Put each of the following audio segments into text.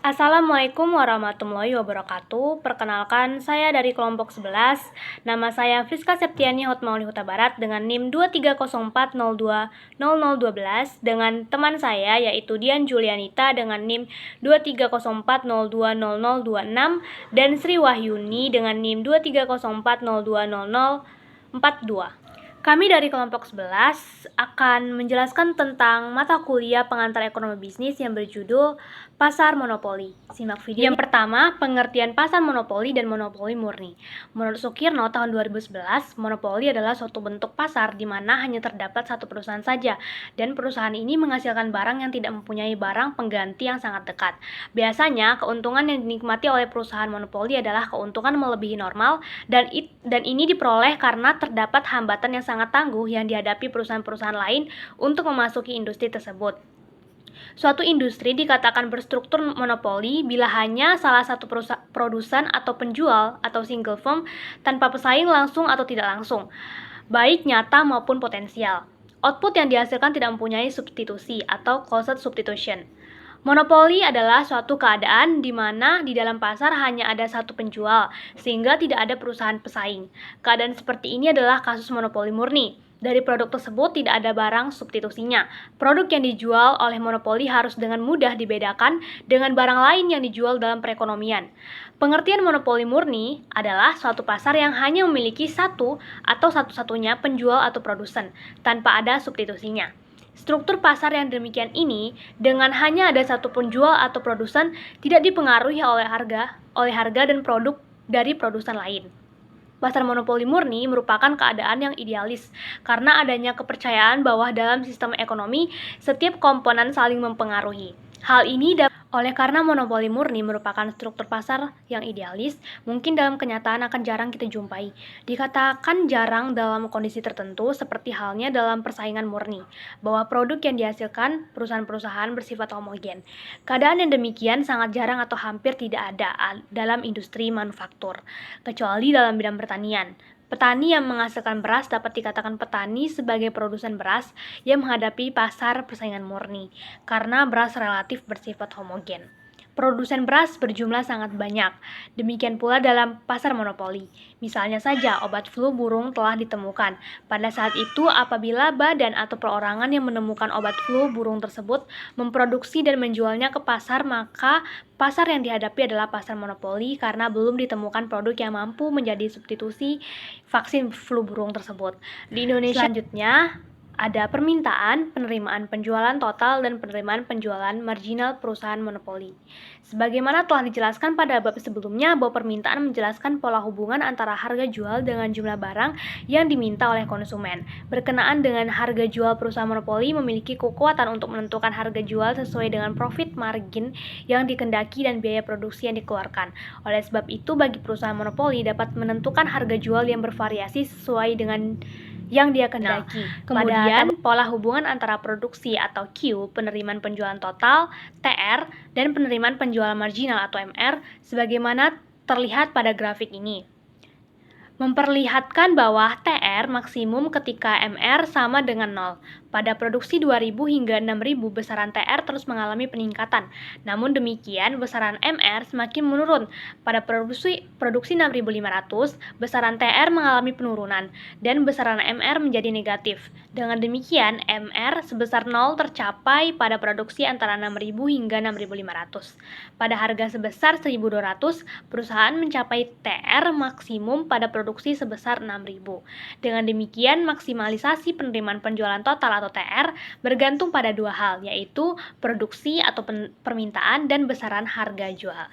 Assalamualaikum warahmatullahi wabarakatuh. Perkenalkan, saya dari kelompok 11. Nama saya Friska Septiani Hotmauli Huta Barat dengan NIM 2304020012 dengan teman saya yaitu Dian Julianita dengan NIM 2304020026 dan Sri Wahyuni dengan NIM 2304020042. Kami dari kelompok 11 akan menjelaskan tentang mata kuliah pengantar ekonomi bisnis yang berjudul Pasar Monopoli. Simak video. Yang pertama, pengertian pasar monopoli dan monopoli murni. Menurut Sukirno tahun 2011, monopoli adalah suatu bentuk pasar di mana hanya terdapat satu perusahaan saja dan perusahaan ini menghasilkan barang yang tidak mempunyai barang pengganti yang sangat dekat. Biasanya, keuntungan yang dinikmati oleh perusahaan monopoli adalah keuntungan melebihi normal dan ini diperoleh karena terdapat hambatan yang sangat tangguh yang dihadapi perusahaan-perusahaan lain untuk memasuki industri tersebut. Suatu industri dikatakan berstruktur monopoli bila hanya salah satu produsen atau penjual atau single firm tanpa pesaing langsung atau tidak langsung, baik nyata maupun potensial. Output yang dihasilkan tidak mempunyai substitusi atau closed substitution. Monopoli adalah suatu keadaan di mana di dalam pasar hanya ada satu penjual, sehingga tidak ada perusahaan pesaing. Keadaan seperti ini adalah kasus monopoli murni. Dari produk tersebut tidak ada barang substitusinya. Produk yang dijual oleh monopoli harus dengan mudah dibedakan dengan barang lain yang dijual dalam perekonomian. Pengertian monopoli murni adalah suatu pasar yang hanya memiliki satu atau satu-satunya penjual atau produsen, tanpa ada substitusinya. Struktur pasar yang demikian ini, dengan hanya ada satu penjual atau produsen, tidak dipengaruhi oleh harga dan produk dari produsen lain. Pasar monopoli murni merupakan keadaan yang idealis karena adanya kepercayaan bahwa dalam sistem ekonomi setiap komponen saling mempengaruhi. Hal ini oleh karena monopoli murni merupakan struktur pasar yang idealis, mungkin dalam kenyataan akan jarang kita jumpai. Dikatakan jarang dalam kondisi tertentu seperti halnya dalam persaingan murni, bahwa produk yang dihasilkan perusahaan-perusahaan bersifat homogen. Keadaan yang demikian sangat jarang atau hampir tidak ada dalam industri manufaktur, kecuali dalam bidang pertanian. Petani yang menghasilkan beras dapat dikatakan petani sebagai produsen beras yang menghadapi pasar persaingan murni, karena beras relatif bersifat homogen. Produsen beras berjumlah sangat banyak, demikian pula dalam pasar monopoli. Misalnya saja, obat flu burung telah ditemukan. Pada saat itu, apabila badan atau perorangan yang menemukan obat flu burung tersebut memproduksi dan menjualnya ke pasar, maka pasar yang dihadapi adalah pasar monopoli karena belum ditemukan produk yang mampu menjadi substitusi vaksin flu burung tersebut. Di Indonesia selanjutnya, ada permintaan, penerimaan penjualan total, dan penerimaan penjualan marginal perusahaan monopoli. Sebagaimana telah dijelaskan pada bab sebelumnya, bahwa permintaan menjelaskan pola hubungan antara harga jual dengan jumlah barang yang diminta oleh konsumen. Berkenaan dengan harga jual, perusahaan monopoli memiliki kekuatan untuk menentukan harga jual sesuai dengan profit margin yang dikehendaki dan biaya produksi yang dikeluarkan. Oleh sebab itu, bagi perusahaan monopoli dapat menentukan harga jual yang bervariasi sesuai dengan yang dia kehendaki. Kemudian, pola hubungan antara produksi atau Q, penerimaan penjualan total, TR, dan penerimaan penjualan marginal atau MR, sebagaimana terlihat pada grafik ini, memperlihatkan bahwa TR maksimum ketika MR sama dengan 0. Pada produksi 2000 hingga 6000, besaran TR terus mengalami peningkatan. Namun demikian, besaran MR semakin menurun. Pada produksi 6500, besaran TR mengalami penurunan dan besaran MR menjadi negatif. Dengan demikian, MR sebesar 0 tercapai pada produksi antara 6000 hingga 6500. Pada harga sebesar 1200, perusahaan mencapai TR maksimum pada produksi sebesar 6000. Dengan demikian, maksimalisasi penerimaan penjualan total atau TR bergantung pada dua hal, yaitu produksi atau permintaan dan besaran harga jual.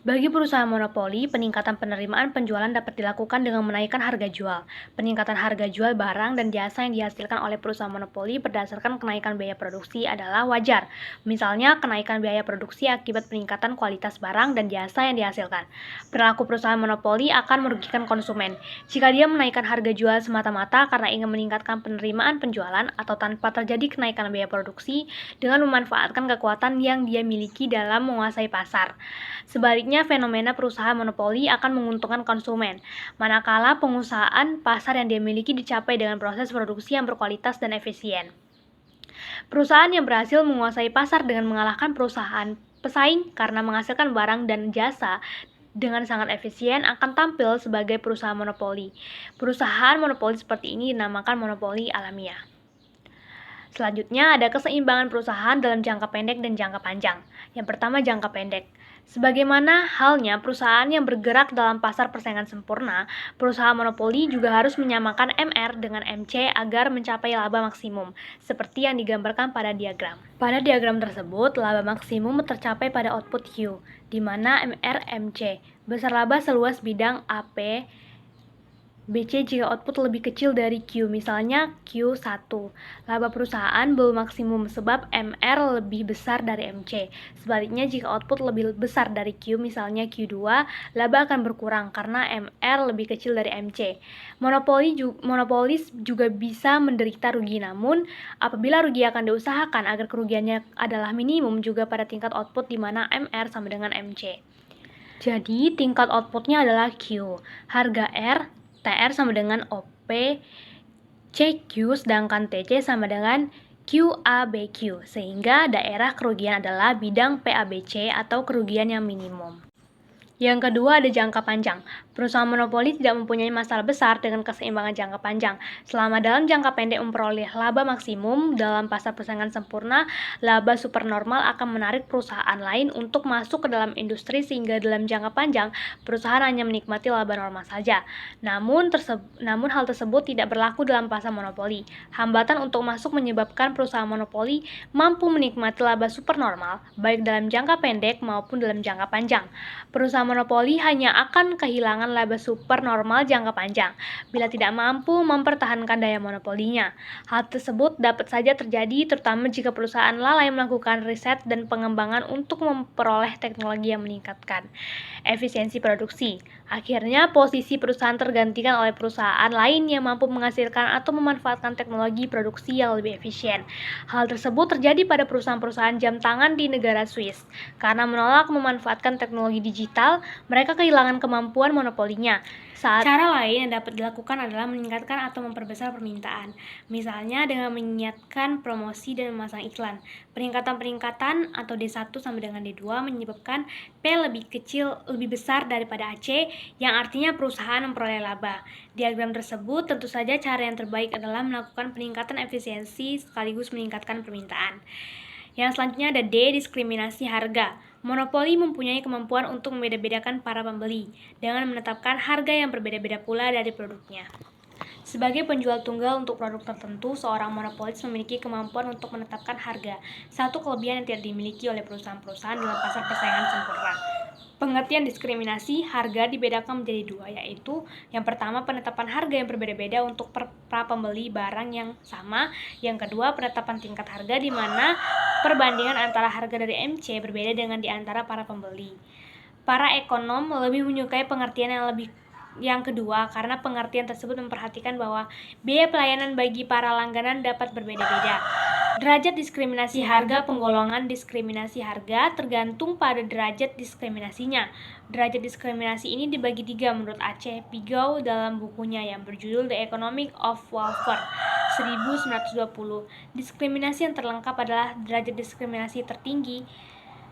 Bagi perusahaan monopoli, peningkatan penerimaan penjualan dapat dilakukan dengan menaikkan harga jual. Peningkatan harga jual barang dan jasa yang dihasilkan oleh perusahaan monopoli berdasarkan kenaikan biaya produksi adalah wajar. Misalnya, kenaikan biaya produksi akibat peningkatan kualitas barang dan jasa yang dihasilkan. Perilaku perusahaan monopoli akan merugikan konsumen jika dia menaikkan harga jual semata-mata karena ingin meningkatkan penerimaan penjualan atau tanpa terjadi kenaikan biaya produksi dengan memanfaatkan kekuatan yang dia miliki dalam menguasai pasar. Sebaliknya, fenomena perusahaan monopoli akan menguntungkan konsumen, manakala penguasaan pasar yang dia miliki dicapai dengan proses produksi yang berkualitas dan efisien. Perusahaan yang berhasil menguasai pasar dengan mengalahkan perusahaan pesaing karena menghasilkan barang dan jasa dengan sangat efisien akan tampil sebagai perusahaan monopoli. Perusahaan monopoli seperti ini dinamakan monopoli alamiah. Selanjutnya ada keseimbangan perusahaan dalam jangka pendek dan jangka panjang. Yang pertama, jangka pendek. Sebagaimana halnya perusahaan yang bergerak dalam pasar persaingan sempurna, perusahaan monopoli juga harus menyamakan MR dengan MC agar mencapai laba maksimum, seperti yang digambarkan pada diagram. Pada diagram tersebut, laba maksimum tercapai pada output Q, di mana MR MC besar laba seluas bidang AP BC jika output lebih kecil dari Q, misalnya Q1. Laba perusahaan belum maksimum sebab MR lebih besar dari MC. Sebaliknya jika output lebih besar dari Q, misalnya Q2, laba akan berkurang karena MR lebih kecil dari MC. Monopolis juga bisa menderita rugi, namun apabila rugi akan diusahakan agar kerugiannya adalah minimum juga pada tingkat output di mana MR sama dengan MC. Jadi tingkat outputnya adalah Q. Harga R TR sama dengan OP CQ, sedangkan TC sama dengan QABQ, sehingga daerah kerugian adalah bidang PABC atau kerugian yang minimum. Yang kedua ada jangka panjang. Perusahaan monopoli tidak mempunyai masalah besar dengan keseimbangan jangka panjang. Selama dalam jangka pendek memperoleh laba maksimum dalam pasar persaingan sempurna, laba supernormal akan menarik perusahaan lain untuk masuk ke dalam industri sehingga dalam jangka panjang perusahaan hanya menikmati laba normal saja. Namun hal tersebut tidak berlaku dalam pasar monopoli. Hambatan untuk masuk menyebabkan perusahaan monopoli mampu menikmati laba supernormal baik dalam jangka pendek maupun dalam jangka panjang. Perusahaan monopoli hanya akan kehilangan laba supernormal jangka panjang bila tidak mampu mempertahankan daya monopolinya. Hal tersebut dapat saja terjadi terutama jika perusahaan lalai melakukan riset dan pengembangan untuk memperoleh teknologi yang meningkatkan efisiensi produksi. Akhirnya, posisi perusahaan tergantikan oleh perusahaan lain yang mampu menghasilkan atau memanfaatkan teknologi produksi yang lebih efisien. Hal tersebut terjadi pada perusahaan-perusahaan jam tangan di negara Swiss. Karena menolak memanfaatkan teknologi digital, mereka kehilangan kemampuan monopolinya. Cara lain yang dapat dilakukan adalah meningkatkan atau memperbesar permintaan, misalnya dengan mengingatkan promosi dan memasang iklan. Peningkatan atau D1 sama dengan D2 menyebabkan P lebih besar daripada AC, yang artinya perusahaan memperoleh laba. Diagram tersebut tentu saja cara yang terbaik adalah melakukan peningkatan efisiensi sekaligus meningkatkan permintaan. Yang selanjutnya ada D, diskriminasi harga. Monopoli mempunyai kemampuan untuk membeda-bedakan para pembeli dengan menetapkan harga yang berbeda-beda pula dari produknya. Sebagai penjual tunggal untuk produk tertentu, seorang monopolis memiliki kemampuan untuk menetapkan harga, satu kelebihan yang tidak dimiliki oleh perusahaan-perusahaan dalam pasar persaingan sempurna. Pengertian diskriminasi harga dibedakan menjadi dua, yaitu yang pertama penetapan harga yang berbeda-beda untuk para pembeli barang yang sama, yang kedua penetapan tingkat harga di mana perbandingan antara harga dari MC berbeda dengan di antara para pembeli. Para ekonom lebih menyukai pengertian yang kedua karena pengertian tersebut memperhatikan bahwa biaya pelayanan bagi para langganan dapat berbeda-beda. Derajat diskriminasi harga. Penggolongan diskriminasi harga tergantung pada derajat diskriminasinya. Derajat diskriminasi ini dibagi 3 menurut A.C. Pigou dalam bukunya yang berjudul The Economics of Welfare 1920. Diskriminasi yang terlengkap adalah derajat diskriminasi tertinggi.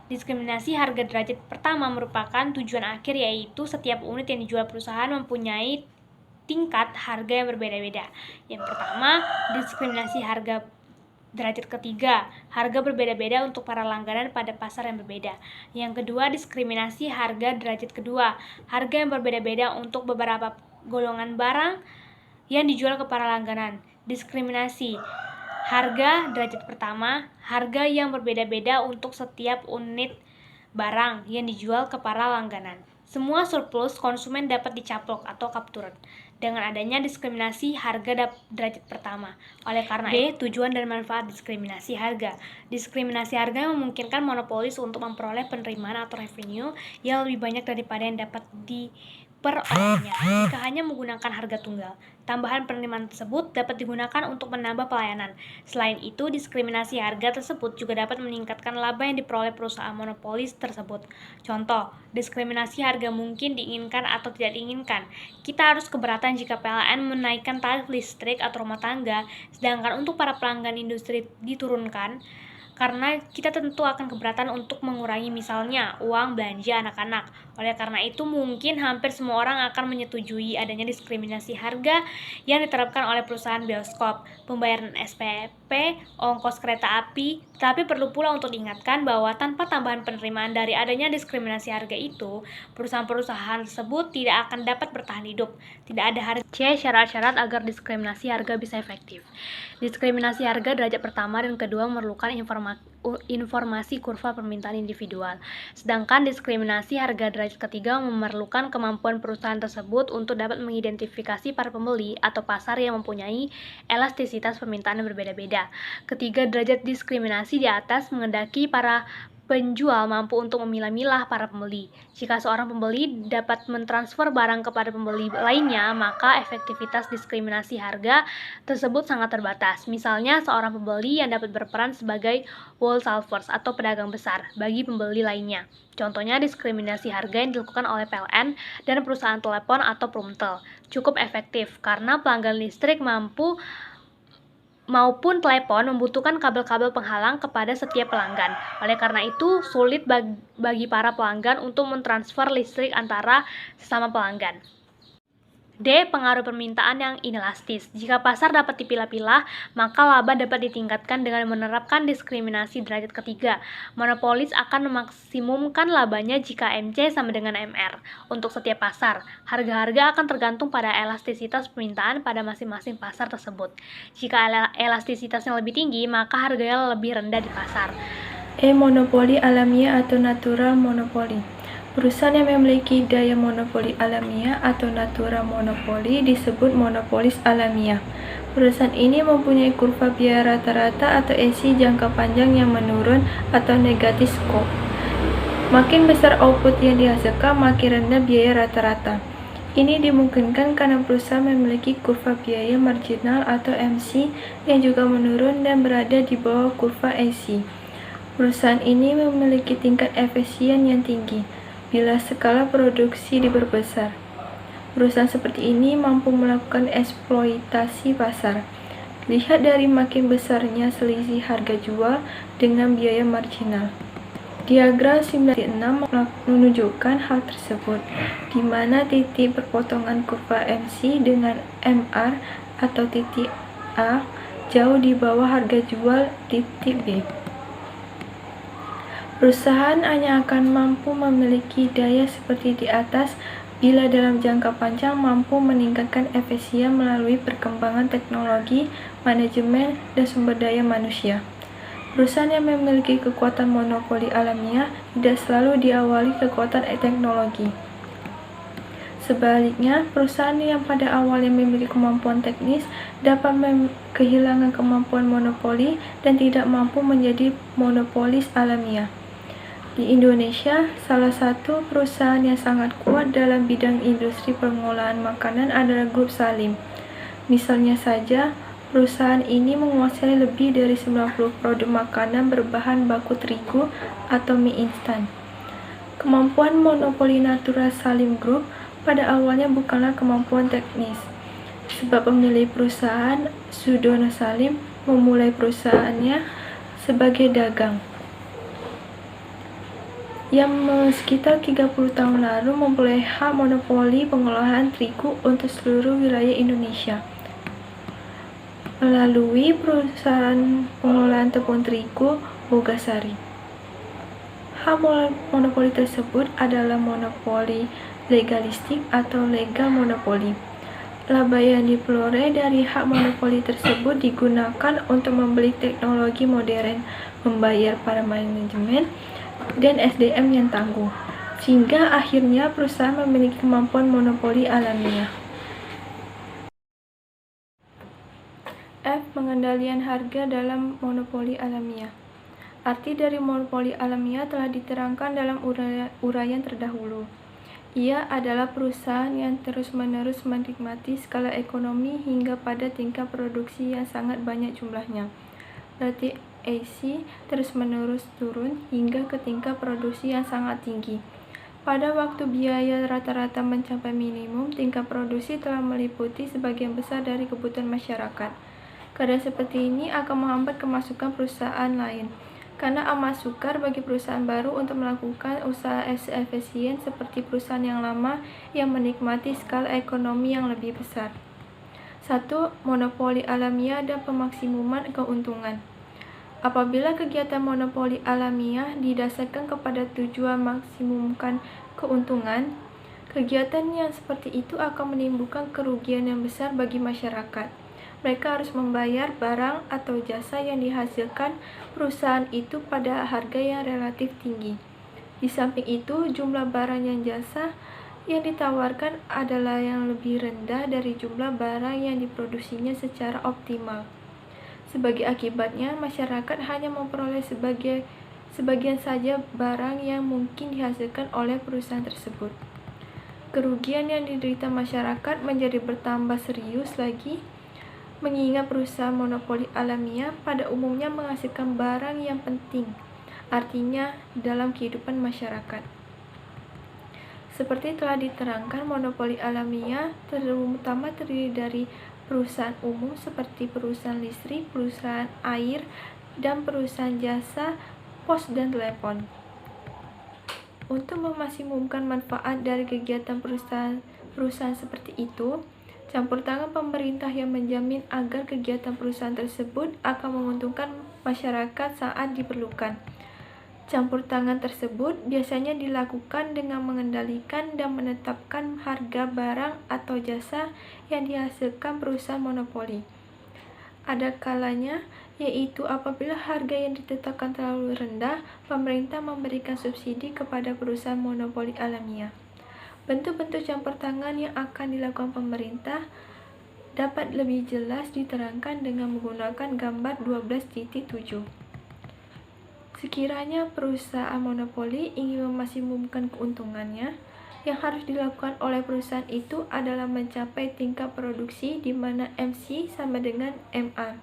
Diskriminasi harga derajat pertama merupakan tujuan akhir, yaitu setiap unit yang dijual perusahaan mempunyai tingkat harga yang berbeda-beda. Yang pertama, diskriminasi harga derajat ketiga, harga berbeda-beda untuk para langganan pada pasar yang berbeda. Yang kedua, diskriminasi harga derajat kedua, harga yang berbeda-beda untuk beberapa golongan barang yang dijual ke para langganan. Diskriminasi harga derajat pertama, harga yang berbeda-beda untuk setiap unit barang yang dijual ke para langganan. Semua surplus konsumen dapat dicaplok atau captured dengan adanya diskriminasi harga derajat pertama. Oleh karena itu, tujuan dan manfaat diskriminasi harga. Diskriminasi harga memungkinkan monopolis untuk memperoleh penerimaan atau revenue yang lebih banyak daripada yang dapat diperolehnya jika hanya menggunakan harga tunggal. Tambahan penerimaan tersebut dapat digunakan untuk menambah pelayanan. Selain itu, diskriminasi harga tersebut juga dapat meningkatkan laba yang diperoleh perusahaan monopolis tersebut. Contoh, diskriminasi harga mungkin diinginkan atau tidak diinginkan. Kita harus keberatan jika PLN menaikkan tarif listrik atau rumah tangga, sedangkan untuk para pelanggan industri diturunkan. karena kita tentu akan keberatan untuk mengurangi misalnya uang belanja anak-anak. Oleh karena itu mungkin hampir semua orang akan menyetujui adanya diskriminasi harga yang diterapkan oleh perusahaan bioskop, pembayaran SPP, ongkos kereta api. Tapi perlu pula untuk diingatkan bahwa tanpa tambahan penerimaan dari adanya diskriminasi harga itu, perusahaan-perusahaan tersebut tidak akan dapat bertahan hidup. Tidak ada harga. C. Syarat-syarat agar diskriminasi harga bisa efektif. Diskriminasi harga derajat pertama dan kedua memerlukan informasi kurva permintaan individual. Sedangkan diskriminasi harga derajat ketiga memerlukan kemampuan perusahaan tersebut untuk dapat mengidentifikasi para pembeli atau pasar yang mempunyai elastisitas permintaan yang berbeda-beda. Ketiga derajat diskriminasi di atas mengendaki para penjual mampu untuk memilah-milah para pembeli. Jika seorang pembeli dapat mentransfer barang kepada pembeli lainnya, maka efektivitas diskriminasi harga tersebut sangat terbatas. Misalnya, seorang pembeli yang dapat berperan sebagai wholesalers atau pedagang besar bagi pembeli lainnya. Contohnya diskriminasi harga yang dilakukan oleh PLN dan perusahaan telepon atau Prumtel cukup efektif karena pelanggan listrik maupun telepon membutuhkan kabel-kabel penghalang kepada setiap pelanggan. Oleh karena itu, sulit bagi para pelanggan untuk mentransfer listrik antara sesama pelanggan. D. Pengaruh permintaan yang inelastis. Jika pasar dapat dipilah-pilah, maka laba dapat ditingkatkan dengan menerapkan diskriminasi derajat ketiga. Monopolis akan memaksimumkan labanya jika MC sama dengan MR. Untuk setiap pasar, harga-harga akan tergantung pada elastisitas permintaan pada masing-masing pasar tersebut. Jika elastisitasnya lebih tinggi, maka harganya lebih rendah di pasar. E. Monopoli alamiah atau natural monopoli. Perusahaan yang memiliki daya monopoli alamiah atau natural monopoli disebut monopolis alamiah. Perusahaan ini mempunyai kurva biaya rata-rata atau ESI jangka panjang yang menurun atau negatif skop. Makin besar output yang dihasilkan, makin rendah biaya rata-rata. Ini dimungkinkan karena perusahaan memiliki kurva biaya marginal atau MC yang juga menurun dan berada di bawah kurva ESI. Perusahaan ini memiliki tingkat efisien yang tinggi bila skala produksi diperbesar. Perusahaan seperti ini mampu melakukan eksploitasi pasar. Lihat dari makin besarnya selisih harga jual dengan biaya marginal. Diagram 9.6 menunjukkan hal tersebut, di mana titik perpotongan kurva MC dengan MR atau titik A jauh di bawah harga jual titik B. Perusahaan hanya akan mampu memiliki daya seperti di atas bila dalam jangka panjang mampu meningkatkan efisien melalui perkembangan teknologi, manajemen, dan sumber daya manusia. Perusahaan yang memiliki kekuatan monopoli alamiah tidak selalu diawali kekuatan teknologi. Sebaliknya, perusahaan yang pada awalnya memiliki kemampuan teknis dapat kehilangan kemampuan monopoli dan tidak mampu menjadi monopolis alamiah. Di Indonesia, salah satu perusahaan yang sangat kuat dalam bidang industri pengolahan makanan adalah Grup Salim. Misalnya saja, perusahaan ini menguasai lebih dari 90 produk makanan berbahan baku terigu atau mie instan. Kemampuan monopoli natural Salim Group pada awalnya bukanlah kemampuan teknis, sebab pemilik perusahaan, Sudono Salim, memulai perusahaannya sebagai dagang yang sekitar 30 tahun lalu memperoleh hak monopoli pengolahan terigu untuk seluruh wilayah Indonesia melalui perusahaan pengolahan tepung terigu Bogasari. Hak monopoli tersebut adalah monopoli legalistik atau legal monopoli. Laba yang diperoleh dari hak monopoli tersebut digunakan untuk membeli teknologi modern, membayar para manajemen, dan SDM yang tangguh, sehingga akhirnya perusahaan memiliki kemampuan monopoli alamiah. F. Pengendalian harga dalam monopoli alamiah. Arti dari monopoli alamiah telah diterangkan dalam uraian terdahulu. Ia adalah perusahaan yang terus-menerus menikmati skala ekonomi hingga pada tingkat produksi yang sangat banyak jumlahnya. Berarti AC terus-menerus turun hingga ke tingkat produksi yang sangat tinggi. Pada waktu biaya rata-rata mencapai minimum, tingkat produksi telah meliputi sebagian besar dari kebutuhan masyarakat. Keadaan seperti ini akan menghambat kemasukan perusahaan lain. karena amat sukar bagi perusahaan baru untuk melakukan usaha efisien seperti perusahaan yang lama yang menikmati skala ekonomi yang lebih besar. 1. Monopoli alamiah dan pemaksimuman keuntungan. Apabila kegiatan monopoli alamiah didasarkan kepada tujuan maksimumkan keuntungan, kegiatan yang seperti itu akan menimbulkan kerugian yang besar bagi masyarakat. Mereka harus membayar barang atau jasa yang dihasilkan perusahaan itu pada harga yang relatif tinggi. Di samping itu, jumlah barang dan jasa yang ditawarkan adalah yang lebih rendah dari jumlah barang yang diproduksinya secara optimal. Sebagai akibatnya, masyarakat hanya memperoleh sebagian saja barang yang mungkin dihasilkan oleh perusahaan tersebut. Kerugian yang diderita masyarakat menjadi bertambah serius lagi, mengingat perusahaan monopoli alamiah pada umumnya menghasilkan barang yang penting, artinya dalam kehidupan masyarakat. Seperti telah diterangkan, monopoli alamiah terutama terdiri dari perusahaan umum seperti perusahaan listrik, perusahaan air, dan perusahaan jasa pos dan telepon. Untuk memaksimumkan manfaat dari kegiatan perusahaan seperti itu, campur tangan pemerintah yang menjamin agar kegiatan perusahaan tersebut akan menguntungkan masyarakat saat diperlukan. Campur tangan tersebut biasanya dilakukan dengan mengendalikan dan menetapkan harga barang atau jasa yang dihasilkan perusahaan monopoli. Ada kalanya, yaitu apabila harga yang ditetapkan terlalu rendah, pemerintah memberikan subsidi kepada perusahaan monopoli alamiah. Bentuk-bentuk campur tangan yang akan dilakukan pemerintah dapat lebih jelas diterangkan dengan menggunakan gambar 12.7. Sekiranya perusahaan monopoli ingin memaksimumkan keuntungannya, yang harus dilakukan oleh perusahaan itu adalah mencapai tingkat produksi di mana MC sama dengan MA.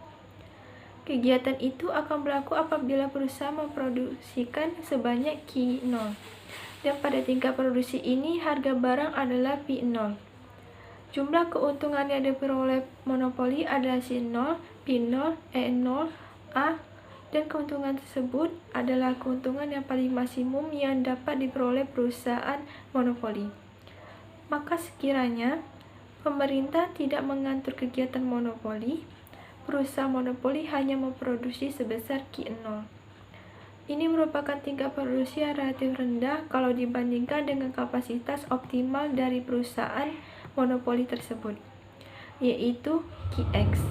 Kegiatan itu akan berlaku apabila perusahaan memproduksikan sebanyak Q0, dan pada tingkat produksi ini harga barang adalah P0. Jumlah keuntungan yang diperoleh monopoli adalah C0, P0, E0, A, dan keuntungan tersebut adalah keuntungan yang paling maksimum yang dapat diperoleh perusahaan monopoli. Maka sekiranya pemerintah tidak mengatur kegiatan monopoli, perusahaan monopoli hanya memproduksi sebesar Q0. Ini merupakan tingkat produksi yang relatif rendah kalau dibandingkan dengan kapasitas optimal dari perusahaan monopoli tersebut, yaitu QX.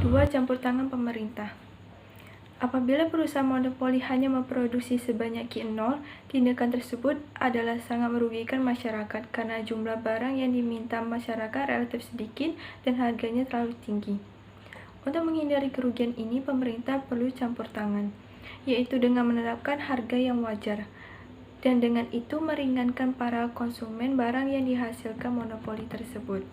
2. Campur tangan pemerintah. Apabila perusahaan monopoli hanya memproduksi sebanyak Q0, tindakan tersebut adalah sangat merugikan masyarakat karena jumlah barang yang diminta masyarakat relatif sedikit dan harganya terlalu tinggi. Untuk menghindari kerugian ini, pemerintah perlu campur tangan, yaitu dengan menetapkan harga yang wajar, dan dengan itu meringankan para konsumen barang yang dihasilkan monopoli tersebut.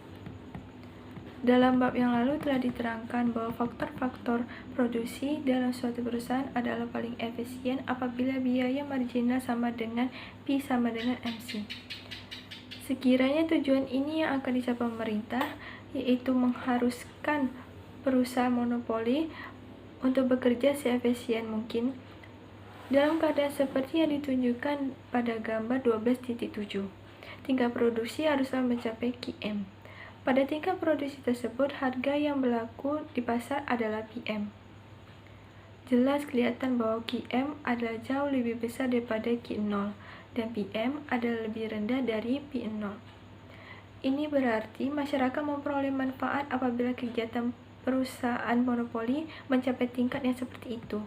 Dalam bab yang lalu telah diterangkan bahwa faktor-faktor produksi dalam suatu perusahaan adalah paling efisien apabila biaya marginal sama dengan P sama dengan MC. Sekiranya tujuan ini yang akan dicapai pemerintah, yaitu mengharuskan perusahaan monopoli untuk bekerja seefisien mungkin, dalam keadaan seperti yang ditunjukkan pada gambar 12.7, tingkat produksi haruslah mencapai QM. Pada tingkat produksi tersebut, harga yang berlaku di pasar adalah PM. Jelas kelihatan bahwa QM adalah jauh lebih besar daripada Q0, dan PM adalah lebih rendah dari P0. Ini berarti masyarakat memperoleh manfaat apabila kegiatan perusahaan monopoli mencapai tingkat yang seperti itu.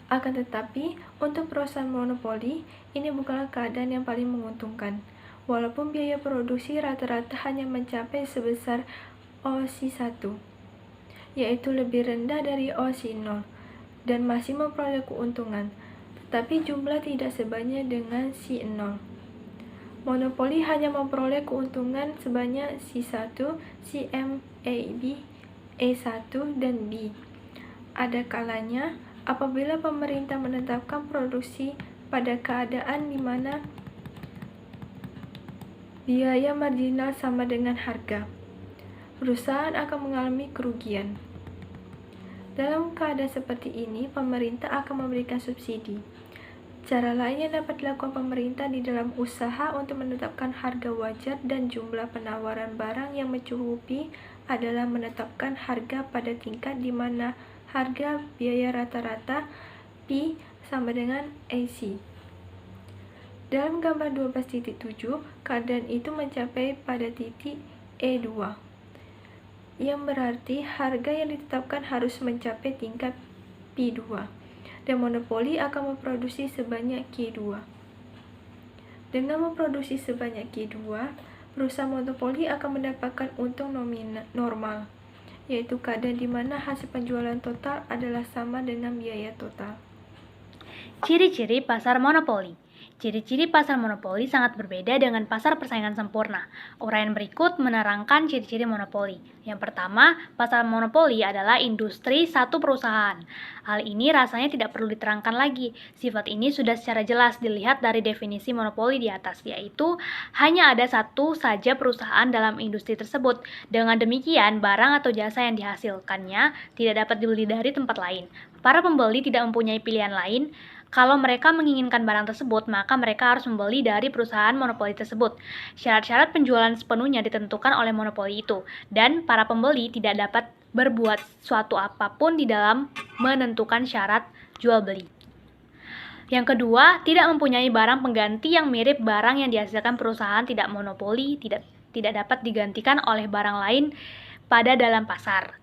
Akan tetapi, untuk perusahaan monopoli, ini bukanlah keadaan yang paling menguntungkan. Walaupun biaya produksi rata-rata hanya mencapai sebesar OC1, yaitu lebih rendah dari OC0, dan masih memperoleh keuntungan, tetapi jumlah tidak sebanyak dengan C0. Monopoli hanya memperoleh keuntungan sebanyak C1, CM, AB, E1, dan B. Ada kalanya, apabila pemerintah menetapkan produksi pada keadaan di mana biaya marginal sama dengan harga, perusahaan akan mengalami kerugian. Dalam keadaan seperti ini, pemerintah akan memberikan subsidi. Cara lain yang dapat dilakukan pemerintah di dalam usaha untuk menetapkan harga wajar dan jumlah penawaran barang yang mencukupi adalah menetapkan harga pada tingkat di mana harga biaya rata-rata P sama dengan AC. Dalam gambar 12.7, keadaan itu mencapai pada titik E2, yang berarti harga yang ditetapkan harus mencapai tingkat P2. Dan monopoli akan memproduksi sebanyak Q2. Dengan memproduksi sebanyak Q2, perusahaan monopoli akan mendapatkan untung normal, yaitu keadaan di mana hasil penjualan total adalah sama dengan biaya total. Ciri-ciri pasar monopoli. Ciri-ciri pasar monopoli sangat berbeda dengan pasar persaingan sempurna. Uraian berikut menerangkan ciri-ciri monopoli. Yang pertama, pasar monopoli adalah industri satu perusahaan. Hal ini rasanya tidak perlu diterangkan lagi. Sifat ini sudah secara jelas dilihat dari definisi monopoli di atas, yaitu hanya ada satu saja perusahaan dalam industri tersebut. Dengan demikian, barang atau jasa yang dihasilkannya tidak dapat dibeli dari tempat lain. Para pembeli tidak mempunyai pilihan lain. Kalau mereka menginginkan barang tersebut, maka mereka harus membeli dari perusahaan monopoli tersebut. Syarat-syarat penjualan sepenuhnya ditentukan oleh monopoli itu, dan para pembeli tidak dapat berbuat suatu apapun di dalam menentukan syarat jual beli. Yang kedua, tidak mempunyai barang pengganti yang mirip barang yang dihasilkan perusahaan tidak monopoli, tidak dapat digantikan oleh barang lain pada dalam pasar.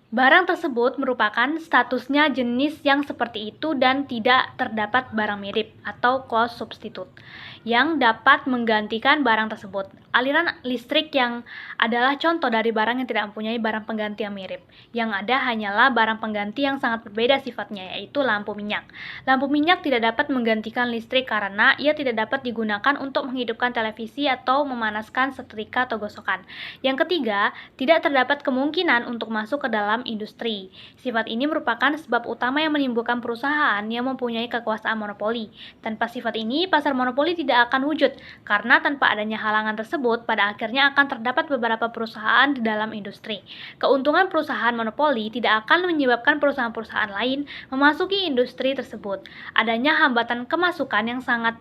Barang tersebut merupakan statusnya jenis yang seperti itu dan tidak terdapat barang mirip atau close substitute yang dapat menggantikan barang tersebut. Aliran listrik yang adalah contoh dari barang yang tidak mempunyai barang pengganti yang mirip. Yang ada hanyalah barang pengganti yang sangat berbeda sifatnya, yaitu lampu minyak. Lampu minyak tidak dapat menggantikan listrik karena ia tidak dapat digunakan untuk menghidupkan televisi atau memanaskan setrika atau gosokan. Yang ketiga, tidak terdapat kemungkinan untuk masuk ke dalam industri. Sifat ini merupakan sebab utama yang menimbulkan perusahaan yang mempunyai kekuasaan monopoli. Tanpa sifat ini, pasar monopoli tidak akan wujud, karena tanpa adanya halangan tersebut, pada akhirnya akan terdapat beberapa perusahaan di dalam industri. Keuntungan perusahaan monopoli tidak akan menyebabkan perusahaan-perusahaan lain memasuki industri tersebut. Adanya hambatan kemasukan yang sangat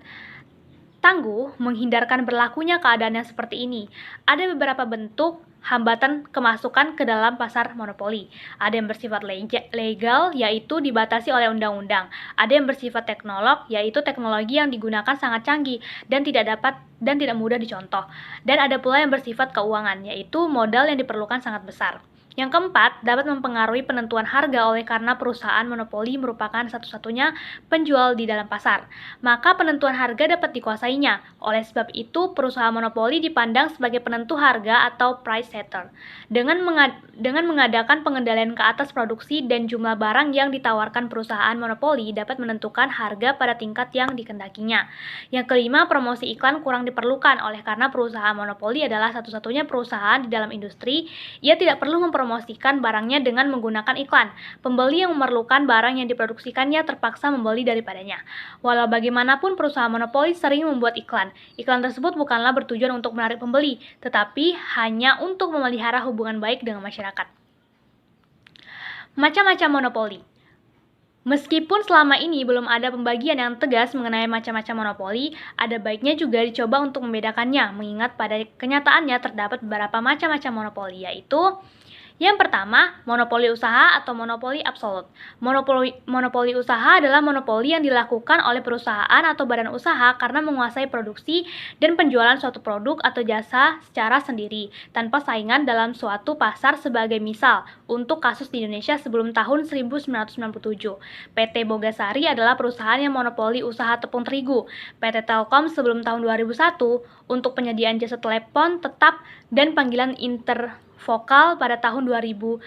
tangguh menghindarkan berlakunya keadaan yang seperti ini. Ada beberapa bentuk hambatan kemasukan ke dalam pasar monopoli. Ada yang bersifat legal, yaitu dibatasi oleh undang-undang. Ada yang bersifat teknolog, yaitu teknologi yang digunakan sangat canggih dan tidak mudah dicontoh. Dan ada pula yang bersifat keuangan, yaitu modal yang diperlukan sangat besar. Yang keempat, dapat mempengaruhi penentuan harga oleh karena perusahaan monopoli merupakan satu-satunya penjual di dalam pasar. Maka penentuan harga dapat dikuasainya. Oleh sebab itu, perusahaan monopoli dipandang sebagai penentu harga atau price setter. Dengan mengadakan pengendalian ke atas produksi dan jumlah barang yang ditawarkan perusahaan monopoli dapat menentukan harga pada tingkat yang dikendakinya. Yang kelima, promosi iklan kurang diperlukan oleh karena perusahaan monopoli adalah satu-satunya perusahaan di dalam industri. Ia tidak perlu mempromosikan barangnya dengan menggunakan iklan. Pembeli yang memerlukan barang yang diproduksikannya terpaksa membeli daripadanya. Walau bagaimanapun perusahaan monopoli sering membuat iklan. Iklan tersebut bukanlah bertujuan untuk menarik pembeli, tetapi hanya untuk memelihara hubungan baik dengan masyarakat. Macam-macam monopoli. Meskipun selama ini belum ada pembagian yang tegas mengenai macam-macam monopoli, ada baiknya juga dicoba untuk membedakannya, mengingat pada kenyataannya terdapat beberapa macam-macam monopoli, yaitu yang pertama, monopoli usaha atau monopoli absolut. Monopoli usaha adalah monopoli yang dilakukan oleh perusahaan atau badan usaha karena menguasai produksi dan penjualan suatu produk atau jasa secara sendiri, tanpa saingan dalam suatu pasar. Sebagai misal, untuk kasus di Indonesia sebelum tahun 1997, PT Bogasari adalah perusahaan yang monopoli usaha tepung terigu. PT Telkom sebelum tahun 2001 untuk penyediaan jasa telepon tetap dan panggilan intervokal pada tahun 2003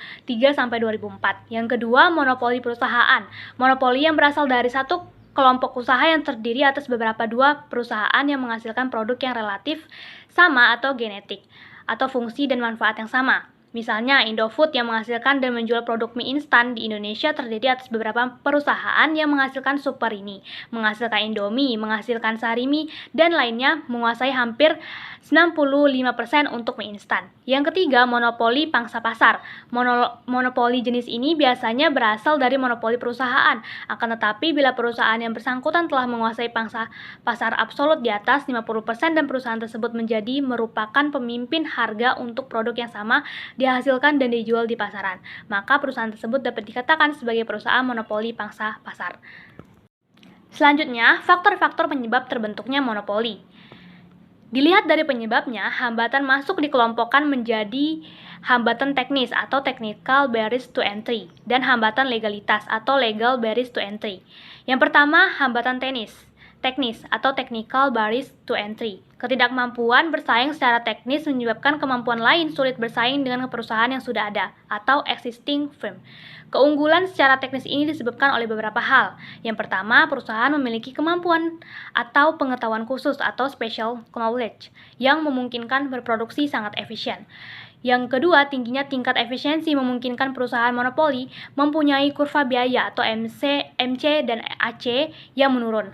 sampai 2004. Yang kedua, monopoli perusahaan. Monopoli yang berasal dari satu kelompok usaha yang terdiri atas dua perusahaan yang menghasilkan produk yang relatif sama atau genetik atau fungsi dan manfaat yang sama. Misalnya, Indofood yang menghasilkan dan menjual produk mie instan di Indonesia terdiri atas beberapa perusahaan yang menghasilkan Superini, menghasilkan Indomie, menghasilkan Sarimi, dan lainnya menguasai hampir 95% untuk mie instan. Yang ketiga, monopoli pangsa pasar. Monopoli jenis ini biasanya berasal dari monopoli perusahaan. Akan tetapi, bila perusahaan yang bersangkutan telah menguasai pangsa pasar absolut di atas 50% dan perusahaan tersebut merupakan pemimpin harga untuk produk yang sama dihasilkan dan dijual di pasaran, maka perusahaan tersebut dapat dikatakan sebagai perusahaan monopoli pangsa pasar. Selanjutnya, faktor-faktor penyebab terbentuknya monopoli. Dilihat dari penyebabnya, hambatan masuk dikelompokkan menjadi hambatan teknis atau technical barriers to entry dan hambatan legalitas atau legal barriers to entry. Yang pertama, hambatan teknis atau technical barriers to entry. Ketidakmampuan bersaing secara teknis menyebabkan kemampuan lain sulit bersaing dengan perusahaan yang sudah ada atau existing firm. Keunggulan secara teknis ini disebabkan oleh beberapa hal. Yang pertama, perusahaan memiliki kemampuan atau pengetahuan khusus atau special knowledge yang memungkinkan berproduksi sangat efisien. Yang kedua, tingginya tingkat efisiensi memungkinkan perusahaan monopoli mempunyai kurva biaya atau MC dan AC yang menurun.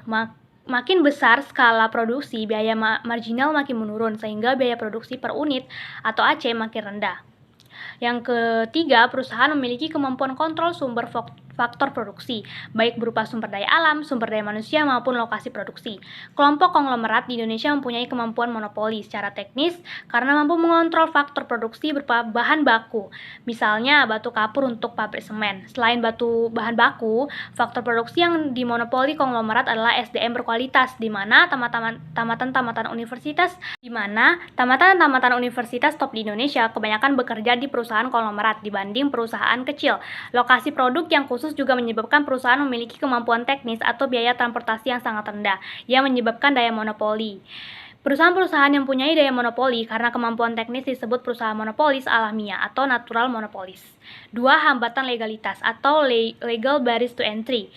Makin besar skala produksi, biaya marginal makin menurun sehingga biaya produksi per unit atau AC makin rendah. Yang ketiga, perusahaan memiliki kemampuan kontrol sumber faktor produksi, baik berupa sumber daya alam, sumber daya manusia, maupun lokasi produksi. Kelompok konglomerat di Indonesia mempunyai kemampuan monopoli secara teknis karena mampu mengontrol faktor produksi berupa bahan baku, misalnya batu kapur untuk pabrik semen. Selain bahan baku, faktor produksi yang dimonopoli konglomerat adalah SDM berkualitas, di mana tamatan-tamatan universitas top di Indonesia kebanyakan bekerja di perusahaan konglomerat dibanding perusahaan kecil. Lokasi produk yang khusus juga menyebabkan perusahaan memiliki kemampuan teknis atau biaya transportasi yang sangat rendah, yang menyebabkan daya monopoli. Perusahaan-perusahaan yang mempunyai daya monopoli karena kemampuan teknis disebut perusahaan monopolis alamiah atau natural monopolis. 2. Hambatan legalitas atau legal barriers to entry.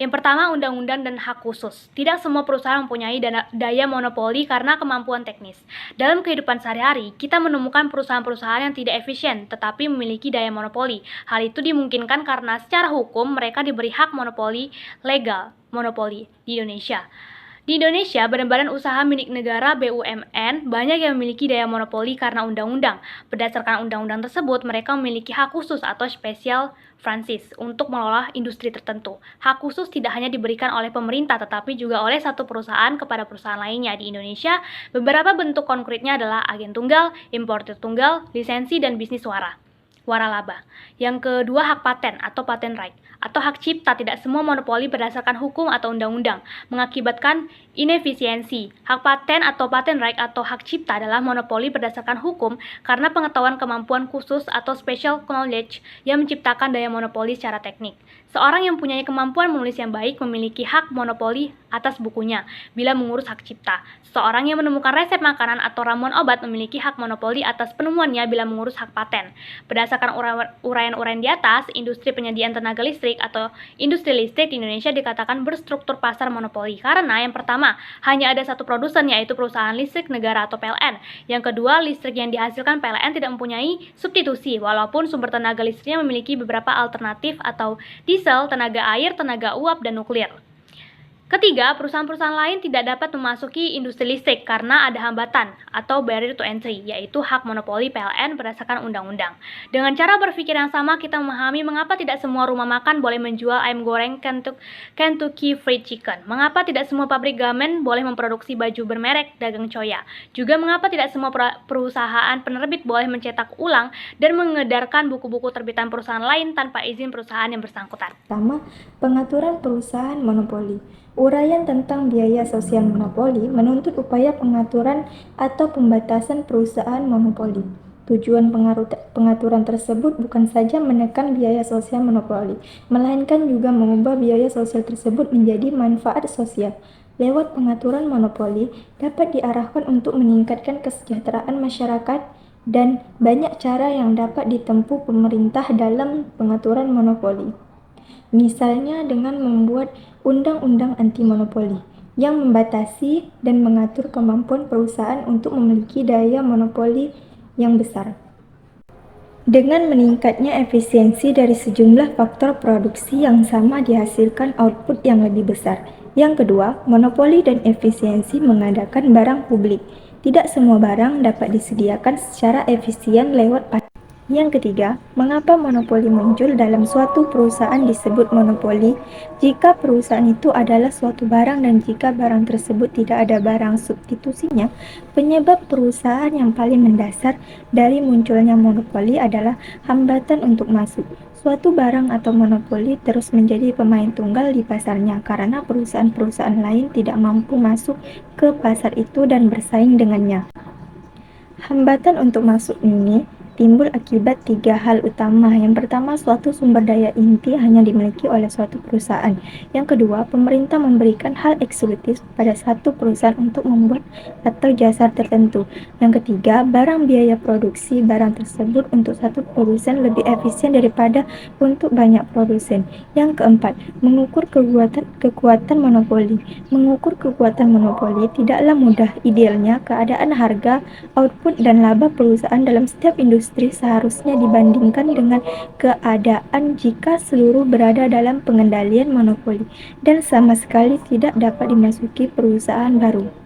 Yang pertama, undang-undang dan hak khusus. Tidak semua perusahaan mempunyai daya monopoli karena kemampuan teknis. Dalam kehidupan sehari-hari, kita menemukan perusahaan-perusahaan yang tidak efisien tetapi memiliki daya monopoli. Hal itu dimungkinkan karena secara hukum mereka diberi hak monopoli legal monopoli di Indonesia. Di Indonesia, badan-badan usaha milik negara BUMN banyak yang memiliki daya monopoli karena undang-undang. Berdasarkan undang-undang tersebut, mereka memiliki hak khusus atau special franchise untuk mengelola industri tertentu. Hak khusus tidak hanya diberikan oleh pemerintah, tetapi juga oleh satu perusahaan kepada perusahaan lainnya. Di Indonesia, beberapa bentuk konkretnya adalah agen tunggal, importer tunggal, lisensi, dan bisnis waralaba. Yang kedua, hak paten atau patent right atau hak cipta. Tidak semua monopoli berdasarkan hukum atau undang-undang mengakibatkan inefisiensi. Hak paten atau patent right atau hak cipta adalah monopoli berdasarkan hukum karena pengetahuan kemampuan khusus atau special knowledge yang menciptakan daya monopoli secara teknik. Seorang yang mempunyai kemampuan menulis yang baik memiliki hak monopoli atas bukunya bila mengurus hak cipta. Seseorang yang menemukan resep makanan atau ramuan obat memiliki hak monopoli atas penemuannya bila mengurus hak paten. Berdasarkan uraian-uraian di atas, industri penyediaan tenaga listrik atau industri listrik di Indonesia dikatakan berstruktur pasar monopoli karena yang pertama, hanya ada satu produsen yaitu perusahaan listrik negara atau PLN. Yang kedua, listrik yang dihasilkan PLN tidak mempunyai substitusi walaupun sumber tenaga listriknya memiliki beberapa alternatif atau diesel, tenaga air, tenaga uap, dan nuklir. Ketiga, perusahaan-perusahaan lain tidak dapat memasuki industri listrik karena ada hambatan atau barrier to entry, yaitu hak monopoli PLN berdasarkan undang-undang. Dengan cara berpikir yang sama, kita memahami mengapa tidak semua rumah makan boleh menjual ayam goreng Kentucky Fried Chicken, mengapa tidak semua pabrik garmen boleh memproduksi baju bermerek dagang Choya, juga mengapa tidak semua perusahaan penerbit boleh mencetak ulang dan mengedarkan buku-buku terbitan perusahaan lain tanpa izin perusahaan yang bersangkutan. Pertama, pengaturan perusahaan monopoli. Uraian tentang biaya sosial monopoli menuntut upaya pengaturan atau pembatasan perusahaan monopoli. Tujuan pengaturan tersebut bukan saja menekan biaya sosial monopoli, melainkan juga mengubah biaya sosial tersebut menjadi manfaat sosial. Lewat pengaturan monopoli dapat diarahkan untuk meningkatkan kesejahteraan masyarakat dan banyak cara yang dapat ditempuh pemerintah dalam pengaturan monopoli. Misalnya dengan membuat undang-undang anti monopoli yang membatasi dan mengatur kemampuan perusahaan untuk memiliki daya monopoli yang besar. Dengan meningkatnya efisiensi dari sejumlah faktor produksi yang sama dihasilkan output yang lebih besar. Yang kedua, monopoli dan efisiensi mengadakan barang publik. Tidak semua barang dapat disediakan secara efisien lewat pasar. Yang ketiga, mengapa monopoli muncul dalam suatu perusahaan disebut monopoli? Jika perusahaan itu adalah suatu barang dan jika barang tersebut tidak ada barang substitusinya, penyebab perusahaan yang paling mendasar dari munculnya monopoli adalah hambatan untuk masuk. Suatu barang atau monopoli terus menjadi pemain tunggal di pasarnya karena perusahaan-perusahaan lain tidak mampu masuk ke pasar itu dan bersaing dengannya. Hambatan untuk masuk ini timbul akibat tiga hal utama. Yang pertama, suatu sumber daya inti hanya dimiliki oleh suatu perusahaan. Yang kedua, pemerintah memberikan hal eksklusif pada satu perusahaan untuk membuat atau jasa tertentu. Yang ketiga, barang biaya produksi barang tersebut untuk satu produsen lebih efisien daripada untuk banyak produsen. Yang keempat, mengukur kekuatan monopoli. Mengukur kekuatan monopoli tidaklah mudah. Idealnya, keadaan harga, output, dan laba perusahaan dalam setiap industri seharusnya dibandingkan dengan keadaan jika seluruh berada dalam pengendalian monopoli dan sama sekali tidak dapat dimasuki perusahaan baru.